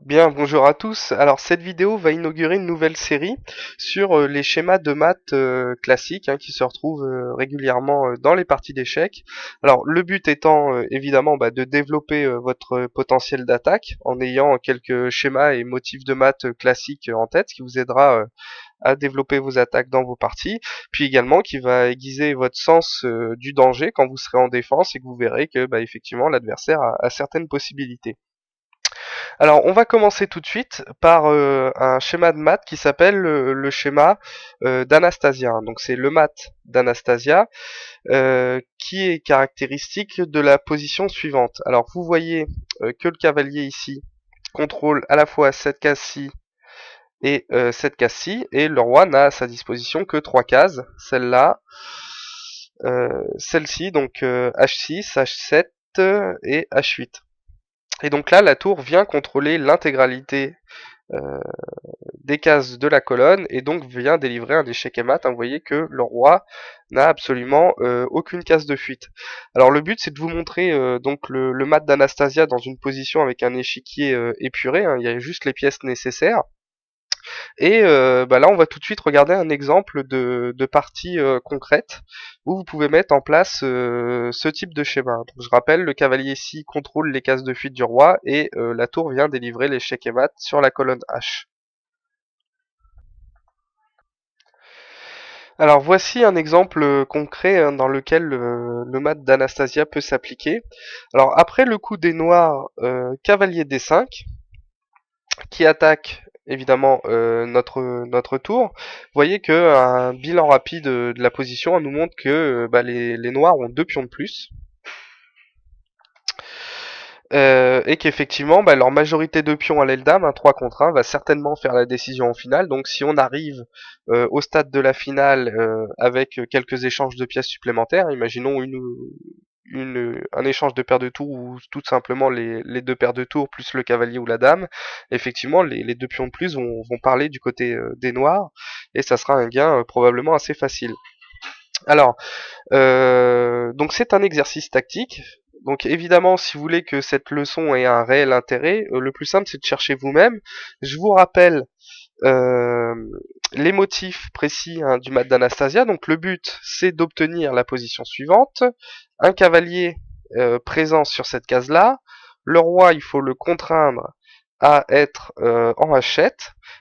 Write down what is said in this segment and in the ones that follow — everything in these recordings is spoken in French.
Bien, bonjour à tous. Alors cette vidéo va inaugurer une nouvelle série sur les schémas de maths classiques qui se retrouvent régulièrement dans les parties d'échecs. Alors le but étant évidemment de développer votre potentiel d'attaque en ayant quelques schémas et motifs de maths classiques en tête, ce qui vous aidera à développer vos attaques dans vos parties, puis également qui va aiguiser votre sens du danger quand vous serez en défense et que vous verrez que effectivement l'adversaire a certaines possibilités. Alors, on va commencer tout de suite par un schéma de maths qui s'appelle le schéma d'Anastasia. Donc, c'est le maths d'Anastasia qui est caractéristique de la position suivante. Alors, vous voyez que le cavalier ici contrôle à la fois cette case-ci et cette case-ci, et le roi n'a à sa disposition que trois cases, celle-là, celle-ci, donc H6, H7 et H8. Et donc là, la tour vient contrôler l'intégralité euh, des cases de la colonne et donc vient délivrer un échec et mat. Vous voyez que le roi n'a absolument aucune case de fuite. Alors le but c'est de vous montrer donc le mat d'Anastasia dans une position avec un échiquier épuré, il y a juste les pièces nécessaires. Et là, on va tout de suite regarder un exemple de partie concrète où vous pouvez mettre en place ce type de schéma. Donc, je rappelle, le cavalier ici contrôle les cases de fuite du roi et la tour vient délivrer l'échec et mat sur la colonne H. Alors voici un exemple concret dans lequel le mat d'Anastasia peut s'appliquer. Alors après le coup des noirs, cavalier D5, qui attaque évidemment notre tour, vous voyez que un bilan rapide de la position nous montre que les noirs ont deux pions de plus. Et qu'effectivement leur majorité de pions à l'aile dame, un 3 contre 1, va certainement faire la décision en finale. Donc si on arrive au stade de la finale avec quelques échanges de pièces supplémentaires, imaginons un échange de paires de tours ou tout simplement les deux paires de tours plus le cavalier ou la dame, effectivement les deux pions de plus vont parler du côté des noirs et ça sera un gain probablement assez facile. Alors, donc c'est un exercice tactique. Donc évidemment, si vous voulez que cette leçon ait un réel intérêt, le plus simple c'est de chercher vous-même. Je vous rappelle euh, les motifs précis du mat d'Anastasia. Donc le but c'est d'obtenir la position suivante. Un cavalier présent sur cette case-là. Le roi, il faut le contraindre à être en H7.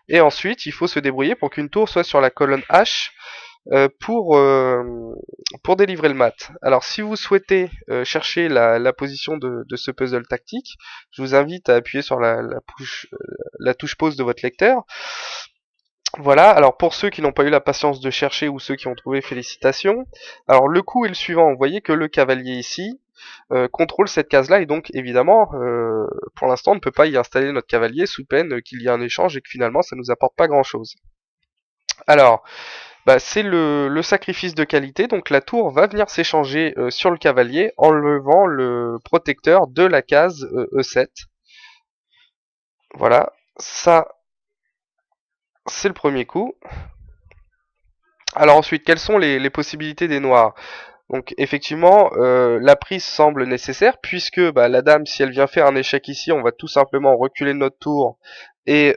Et ensuite, il faut se débrouiller pour qu'une tour soit sur la colonne H euh, pour, euh, pour délivrer le mat. Alors si vous souhaitez chercher la position de ce puzzle tactique, je vous invite à appuyer sur la touche pause de votre lecteur. Voilà, alors pour ceux qui n'ont pas eu la patience de chercher ou ceux qui ont trouvé, félicitations. Alors le coup est le suivant, vous voyez que le cavalier ici contrôle cette case-là et donc évidemment pour l'instant on ne peut pas y installer notre cavalier sous peine qu'il y ait un échange et que finalement ça nous apporte pas grand-chose. Alors c'est le sacrifice de qualité, donc la tour va venir s'échanger sur le cavalier en levant le protecteur de la case E7. Voilà, ça c'est le premier coup. Alors ensuite, quelles sont les possibilités des noirs? Donc effectivement, la prise semble nécessaire puisque la dame, si elle vient faire un échec ici, on va tout simplement reculer notre tour et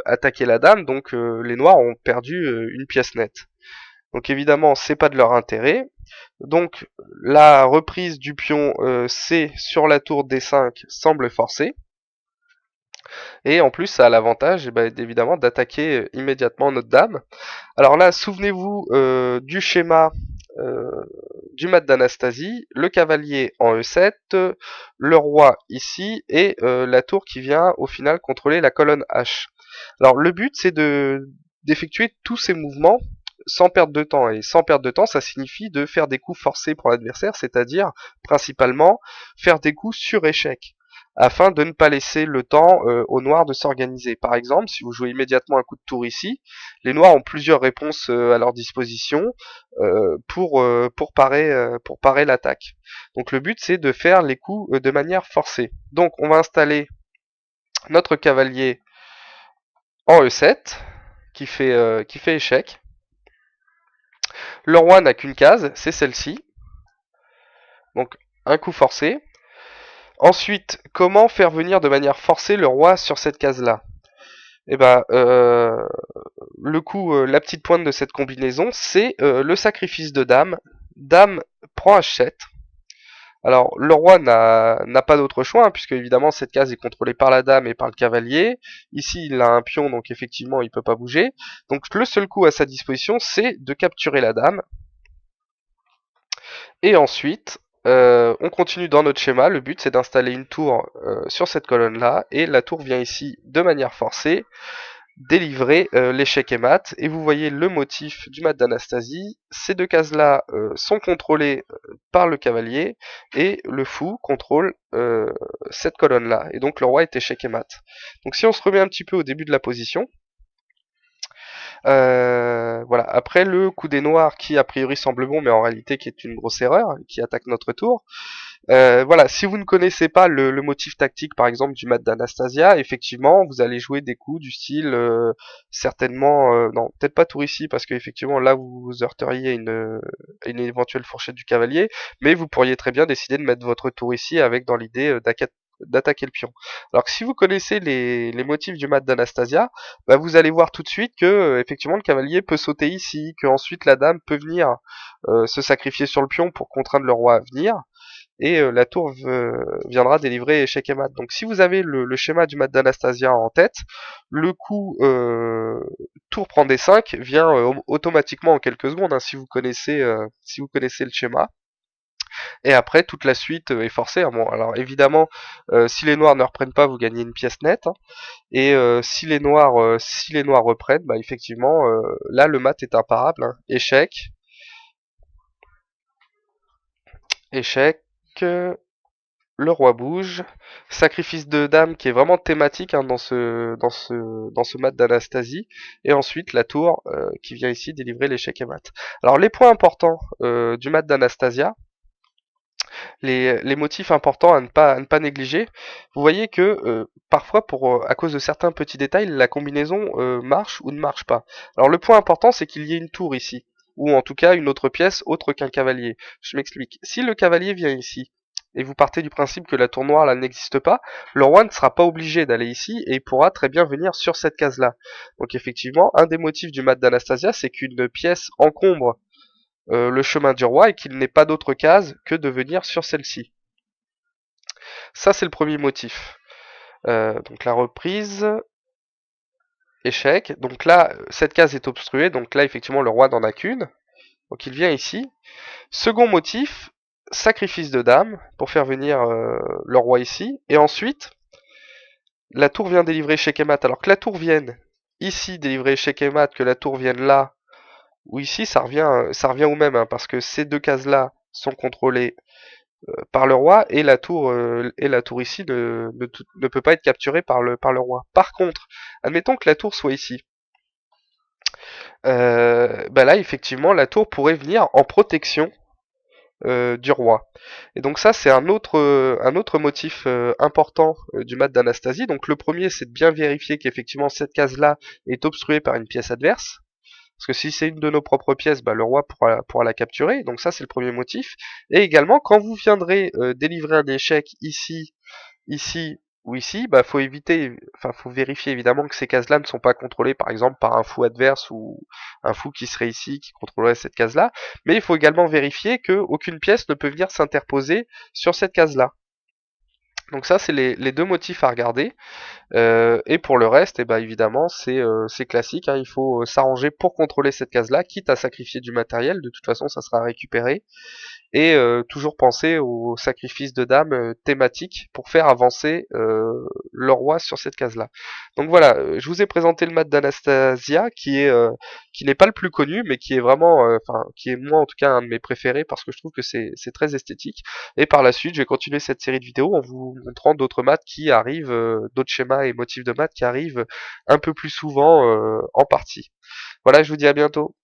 attaquer la dame, donc les noirs ont perdu une pièce nette. Donc évidemment, c'est pas de leur intérêt. Donc la reprise du pion C sur la tour D5 semble forcée. Et en plus, ça a l'avantage évidemment d'attaquer immédiatement notre dame. Alors là, souvenez-vous du schéma euh, du mat d'Anastasie, le cavalier en E7, le roi ici, et la tour qui vient au final contrôler la colonne H. Alors le but c'est d'effectuer tous ces mouvements sans perdre de temps. Et sans perdre de temps, ça signifie de faire des coups forcés pour l'adversaire, c'est-à-dire principalement faire des coups sur échec, afin de ne pas laisser le temps aux noirs de s'organiser. Par exemple, si vous jouez immédiatement un coup de tour ici, les noirs ont plusieurs réponses à leur disposition pour parer l'attaque. Donc le but c'est de faire les coups de manière forcée. Donc on va installer notre cavalier en E7 qui fait échec. Le roi n'a qu'une case, c'est celle-ci. Donc un coup forcé. Ensuite, comment faire venir de manière forcée le roi sur cette case-là? Eh ben, la petite pointe de cette combinaison, c'est le sacrifice de dame. Dame prend H7. Alors, le roi n'a pas d'autre choix, hein, puisque évidemment cette case est contrôlée par la dame et par le cavalier. Ici, il a un pion, donc effectivement, il peut pas bouger. Donc, le seul coup à sa disposition, c'est de capturer la dame. Et ensuite, on continue dans notre schéma. Le but, c'est d'installer une tour sur cette colonne-là, et la tour vient ici de manière forcée délivrer l'échec et mat. Et vous voyez le motif du mat d'Anastasie. Ces deux cases-là sont contrôlées par le cavalier, et le fou contrôle cette colonne-là. Et donc le roi est échec et mat. Donc si on se remet un petit peu au début de la position, voilà. Après le coup des noirs qui a priori semble bon, mais en réalité qui est une grosse erreur, qui attaque notre tour. Voilà, si vous ne connaissez pas le motif tactique, par exemple, du mat d'Anastasia, effectivement, vous allez jouer des coups du style, certainement, non, peut-être pas tour ici, parce qu'effectivement, là, vous heurteriez une éventuelle fourchette du cavalier, mais vous pourriez très bien décider de mettre votre tour ici, avec dans l'idée d'attaquer le pion. Alors que si vous connaissez les motifs du mat d'Anastasia, bah, vous allez voir tout de suite que, effectivement, le cavalier peut sauter ici, que ensuite la dame peut venir se sacrifier sur le pion pour contraindre le roi à venir, et la tour viendra délivrer échec et mat. Donc si vous avez le schéma du mat d'Anastasia en tête, le coup tour prend D5 vient automatiquement en quelques secondes, hein, si vous connaissez le schéma. Et après toute la suite est forcée, hein. Bon, alors évidemment, si les noirs ne reprennent pas, vous gagnez une pièce nette, hein. Et si les noirs reprennent, bah effectivement, là le mat est imparable, hein. Échec, le roi bouge, sacrifice de dame qui est vraiment thématique, hein, dans ce mat d'Anastasie, et ensuite la tour qui vient ici délivrer l'échec et mat. Alors les points importants du mat d'Anastasia, les motifs importants à ne pas négliger, vous voyez que parfois à cause de certains petits détails, la combinaison marche ou ne marche pas. Alors le point important, c'est qu'il y ait une tour ici, ou en tout cas une autre pièce autre qu'un cavalier. Je m'explique. Si le cavalier vient ici, et vous partez du principe que la tour noire là n'existe pas, le roi ne sera pas obligé d'aller ici, et il pourra très bien venir sur cette case-là. Donc effectivement, un des motifs du mat d'Anastasia, c'est qu'une pièce encombre le chemin du roi, et qu'il n'ait pas d'autre case que de venir sur celle-ci. Ça, c'est le premier motif. Donc la reprise, échec. Donc là, cette case est obstruée, donc là, effectivement, le roi n'en a qu'une. Donc il vient ici. Second motif, sacrifice de dame, pour faire venir le roi ici. Et ensuite, la tour vient délivrer échec et mat. Alors que la tour vienne ici délivrer échec et mat, que la tour vienne là, ou ici, ça revient au même, hein, parce que ces deux cases-là sont contrôlées par le roi, et la tour ici ne peut pas être capturée par le roi. Par contre, admettons que la tour soit ici. Bah là, effectivement, la tour pourrait venir en protection du roi. Et donc ça, c'est un autre motif important du mat d'Anastasie. Donc le premier, c'est de bien vérifier qu'effectivement cette case-là est obstruée par une pièce adverse. Parce que si c'est une de nos propres pièces, bah, le roi pourra la capturer. Donc ça, c'est le premier motif. Et également, quand vous viendrez délivrer un échec ici, ici ou ici, bah, faut vérifier évidemment que ces cases-là ne sont pas contrôlées, par exemple, par un fou adverse ou un fou qui serait ici, qui contrôlerait cette case-là. Mais il faut également vérifier qu'aucune pièce ne peut venir s'interposer sur cette case-là. Donc ça, c'est les deux motifs à regarder. Et pour le reste, eh ben, évidemment, c'est classique, hein, il faut s'arranger pour contrôler cette case-là, quitte à sacrifier du matériel, de toute façon ça sera récupéré. Et toujours penser au sacrifice de dame thématique pour faire avancer le roi sur cette case-là. Donc voilà, je vous ai présenté le mat d'Anastasia qui n'est pas le plus connu, mais qui est vraiment, enfin qui est moi en tout cas un de mes préférés parce que je trouve que c'est très esthétique. Et par la suite, je vais continuer cette série de vidéos en vous montrant d'autres mats qui arrivent, d'autres schémas et motifs de maths qui arrivent un peu plus souvent en partie. Voilà, je vous dis à bientôt.